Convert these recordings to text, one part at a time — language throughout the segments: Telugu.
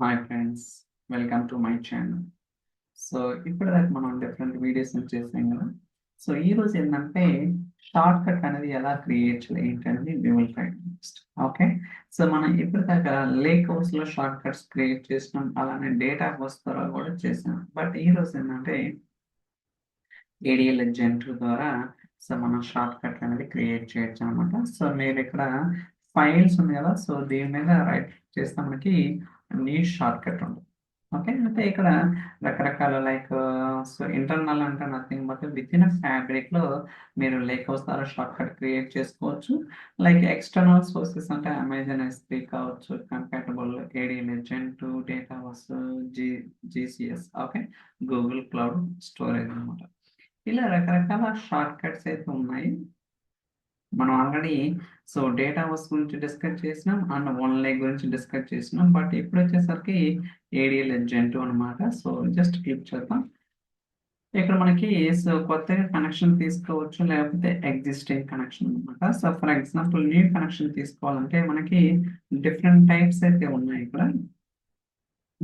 Hi friends, welcome to my channel. So ఇప్పటిదాకా మనం డిఫరెంట్ వీడియోస్ చేసాం కదా. సో ఈ రోజు ఏంటంటే షార్ట్ కట్ అనేది ఎలా క్రియేట్ చేయాలి ఏంటనేది we will try next. Okay. So మనం ఇప్పటిదాకా లేక్ హౌస్ లో షార్ట్ కట్స్ క్రియేట్ చేసినాం, అలానే డేటా హౌస్ ద్వారా కూడా చేసాం. బట్ ఈ రోజు ఏంటంటే ఏడిఎల్ జెంటర్ ద్వారా సో మనం షార్ట్ కట్ అనేది క్రియేట్ చేయొచ్చు అనమాట. సో మీరు ఇక్కడ ఫైల్స్ ఉంది కదా, సో దీని మీద రైట్ చేస్తే మనకి న్యూ షార్ట్ కట్ ఉంటుంది. ఓకే, అంటే ఇక్కడ రకరకాల లైక్ సో ఇంటర్నల్ అంటే nothing but with in fabric లో మీరు లేక్ హౌస్ ద్వారా షార్ట్ కట్ క్రియేట్ చేసుకోవచ్చు. లైక్ ఎక్స్టర్నల్ సోర్సెస్ అంటే అమెజాన్ S3 కావచ్చు, compatible ADL gent, data house, GCS, okay, Google cloud storage అనమాట. ఇలా రకరకాల షార్ట్ కట్స్ అయితే ఉన్నాయి. మనం ఆల్రెడీ సో డేటా హౌస్ గురించి డిస్కస్ చేసినాం అండ్ వన్ లేక్ గురించి డిస్కస్ చేసినాం. బట్ ఇప్పుడు వచ్చేసరికి ఏడిఎల్ జెంటు అనమాట. సో జస్ట్ క్లిక్ చేద్దాం. ఇక్కడ మనకి సో కొత్తగా కనెక్షన్ తీసుకోవచ్చు, లేకపోతే ఎగ్జిస్టింగ్ కనెక్షన్ అనమాట. So for example new connection తీసుకోవాలంటే మనకి డిఫరెంట్ టైప్స్ అయితే ఉన్నాయి ఇక్కడ.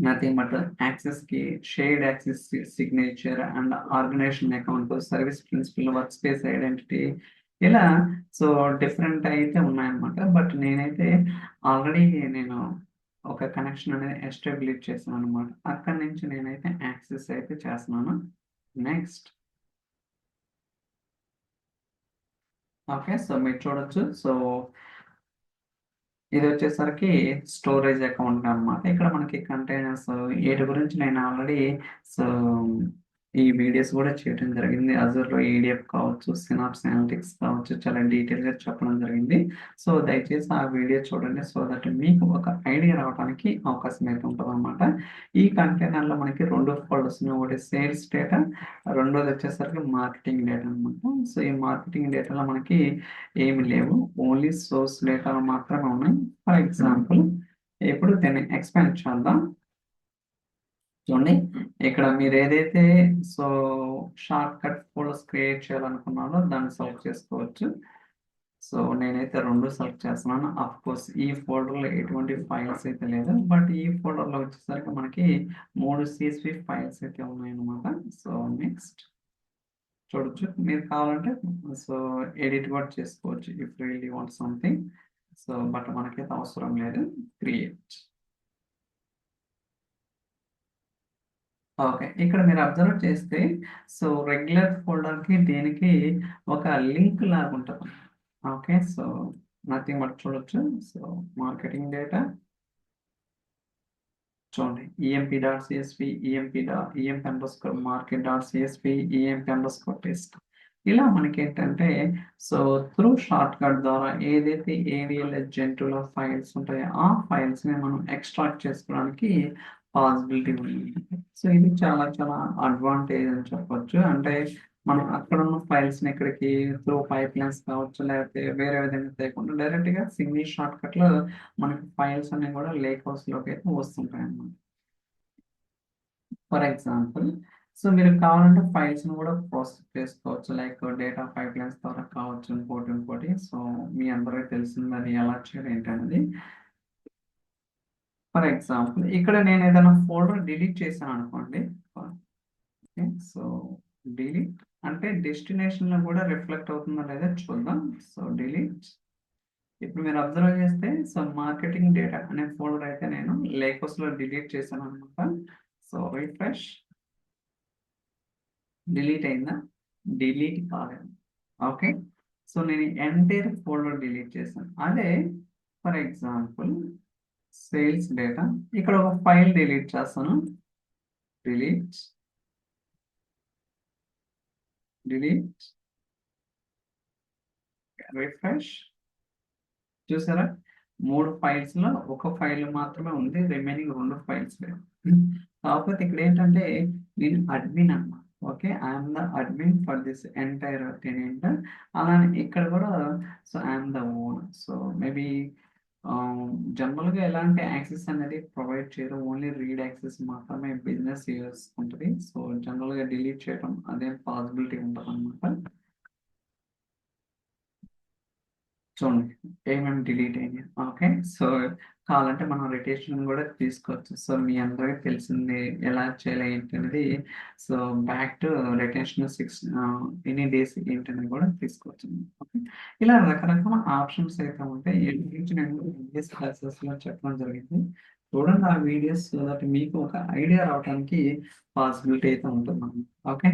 నథింగ్ బట్ యాక్సెస్ కి, shared access signature and organisation account, service principal, workspace identity, ఇలా సో డిఫరెంట్ అయితే ఉన్నాయన్నమాట. బట్ నేనైతే ఆల్రెడీ నేను ఒక కనెక్షన్ అనేది ఎస్టాబ్లిష్ చేశాను అనమాట. అక్కడి నుంచి నేనైతే యాక్సెస్ అయితే చేస్తున్నాను. నెక్స్ట్, ఓకే, సో మీరు చూడొచ్చు. సో ఇది వచ్చేసరికి స్టోరేజ్ అకౌంట్ అన్నమాట. ఇక్కడ మనకి కంటైనర్స్ వీటి గురించి నేను ఆల్రెడీ సో ఈ వీడియోస్ కూడా చేయడం జరిగింది. అజూర్లో EDF కావచ్చు, సినాప్స్ అనలిటిక్స్ కావచ్చు, చాలా డీటెయిల్గా చెప్పడం జరిగింది. సో దయచేసి ఆ వీడియో చూడండి, సో దట్ మీకు ఒక ఐడియా రావడానికి అవకాశం అయితే ఉంటుంది అనమాట. ఈ కంటైనర్లో మనకి రెండు ఫోల్డర్స్ ఉన్నాయి. ఒకటి సేల్స్ డేటా, రెండోది వచ్చేసరికి మార్కెటింగ్ డేటా అనమాట. సో ఈ మార్కెటింగ్ డేటాలో మనకి ఏమి లేవు, ఓన్లీ సోర్స్ డేటాలు మాత్రమే ఉన్నాయి. ఫర్ ఎగ్జాంపుల్ ఇప్పుడు దీన్ని ఎక్స్పాండ్ చేద్దాం. చూడండి, ఇక్కడ మీరు ఏదైతే so short cut folders create చేయాలనుకున్నారో దాన్ని సెలెక్ట్ చేసుకోవచ్చు. సో నేనైతే రెండు సెలెక్ట్ చేస్తున్నాను. అఫ్ కోర్స్ ఈ ఫోల్డర్లో ఎటువంటి ఫైల్స్ అయితే లేదు, బట్ ఈ ఫోల్డర్లో వచ్చేసరికి మనకి 3 CSV ఫైల్స్ అయితే ఉన్నాయన్నమాట. సో నెక్స్ట్ చూడొచ్చు, మీరు కావాలంటే సో ఎడిట్ కూడా చేసుకోవచ్చు if really want something. So but మనకైతే అవసరం లేదు. క్రియేట్. ఓకే, ఇక్కడ మీరు అబ్జర్వ్ చేస్తే సో రెగ్యులర్ ఫోల్డర్కి దీనికి ఒక లింక్ లాగా ఉంటుంది. ఓకే, సో నథింగ్ బట్ చూడొచ్చు. సో మార్కెటింగ్ డేటా చూడండి, emp.csv, emp_market.csv, emp_test. ఇలా మనకి ఏంటంటే సో త్రూ షార్ట్ కట్ ద్వారా ఏదైతే ఏడిఎల్ జెంటులో ఫైల్స్ ఉంటాయో ఆ ఫైల్స్ ని మనం ఎక్స్ట్రాక్ట్ చేసుకోవడానికి పాసిబిలిటీ ఉంది. సో ఇది చాలా చాలా అడ్వాంటేజ్ అని చెప్పొచ్చు. అంటే మనం అక్కడ ఉన్న ఫైల్స్ ని ఇక్కడికి త్రూ పైప్ లైన్స్ కావచ్చు, లేకపోతే వేరే విధంగా చేయకుండా డైరెక్ట్ గా సింగిల్ షార్ట్ కట్ లో మనకి ఫైల్స్ అన్ని కూడా లేక్ హౌస్ లోకి అయితే వస్తుంటాయి అన్నమాట. ఫర్ ఎగ్జాంపుల్ సో మీరు కావాలంటే ఫైల్స్ ను కూడా ప్రాసెస్ చేసుకోవచ్చు, లైక్ డేటా పైప్ లైన్స్ ద్వారా కావచ్చు, ఇంకోటి. సో మీ అందరికీ తెలిసింది అది ఎలా చేయడం ఏంటనేది. ఫర్ ఎగ్జాంపుల్ ఇక్కడ నేను ఏదైనా ఫోల్డర్ డిలీట్ చేశాను అనుకోండి. ఓకే, సో డిలీట్ అంటే డెస్టినేషన్ లో కూడా రిఫ్లెక్ట్ అవుతుందో లేదో చూద్దాం. So delete. ఇప్పుడు మీరు అబ్జర్వ్ చేస్తే సో మార్కెటింగ్ డేటా అనే ఫోల్డర్ అయితే నేను లేకోస్ లో డిలీట్ చేశాను అనమాట. So refresh. డిలీట్ అయిందా? డిలీట్ కాలేదు. ఓకే, సో నేను ఎంటైర్ ఫోల్డర్ డిలీట్ చేశాను. అదే ఫర్ ఎగ్జాంపుల్ సేల్స్ డేటా, ఇక్కడ ఒక ఫైల్ డిలీట్ చేస్తాను. Delete, delete, refresh. చూసారా, 3 ఫైల్స్ లో ఒక ఫైల్ మాత్రమే ఉంది, రిమైనింగ్ 2 ఫైల్స్ లేవు. కాకపోతే ఇక్కడ ఏంటంటే నేను అడ్మిన్ అన్నమాట. Okay, I'm the admin for this entire tenant. అలానే ఇక్కడ కూడా so I'm the own. So maybe జనరల్గా ఎలాంటి యాక్సెస్ అనేది ప్రొవైడ్ చేయరు, ఓన్లీ రీడ్ యాక్సెస్ మాత్రమే బిజినెస్ చేసుకుంటుంది. సో జనరల్గా డిలీట్ చేయడం అదేం పాసిబిలిటీ ఉండదు అనమాట. చూడండి ఏమేమి డిలీట్ అయినాయి. ఓకే, సో కావాలంటే మనం రొటేషన్ కూడా తీసుకోవచ్చు. సో మీ అందరికీ తెలిసింది ఎలా చేయాలి ఏంటి అనేది. So back to rotation 6 any days ఏంటనేది కూడా తీసుకోవచ్చు. ఓకే, ఇలా రకరకాల ఆప్షన్స్ అయితే ఉంటాయి. ఈ గురించి నేను ప్రీవియస్ క్లాసెస్లో చెప్పడం జరిగింది. చూడండి ఆ వీడియోస్, సో దట్ మీకు ఒక ఐడియా రావడానికి పాసిబిలిటీ అయితే ఉంటుంది. ఓకే,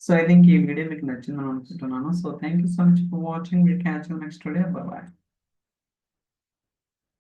సో ఐ థింక్ ఈ వీడియో మీకు నచ్చిందని అనుకుంటున్నాను. So thank you so much for watching. Will catch you next video. Bye bye.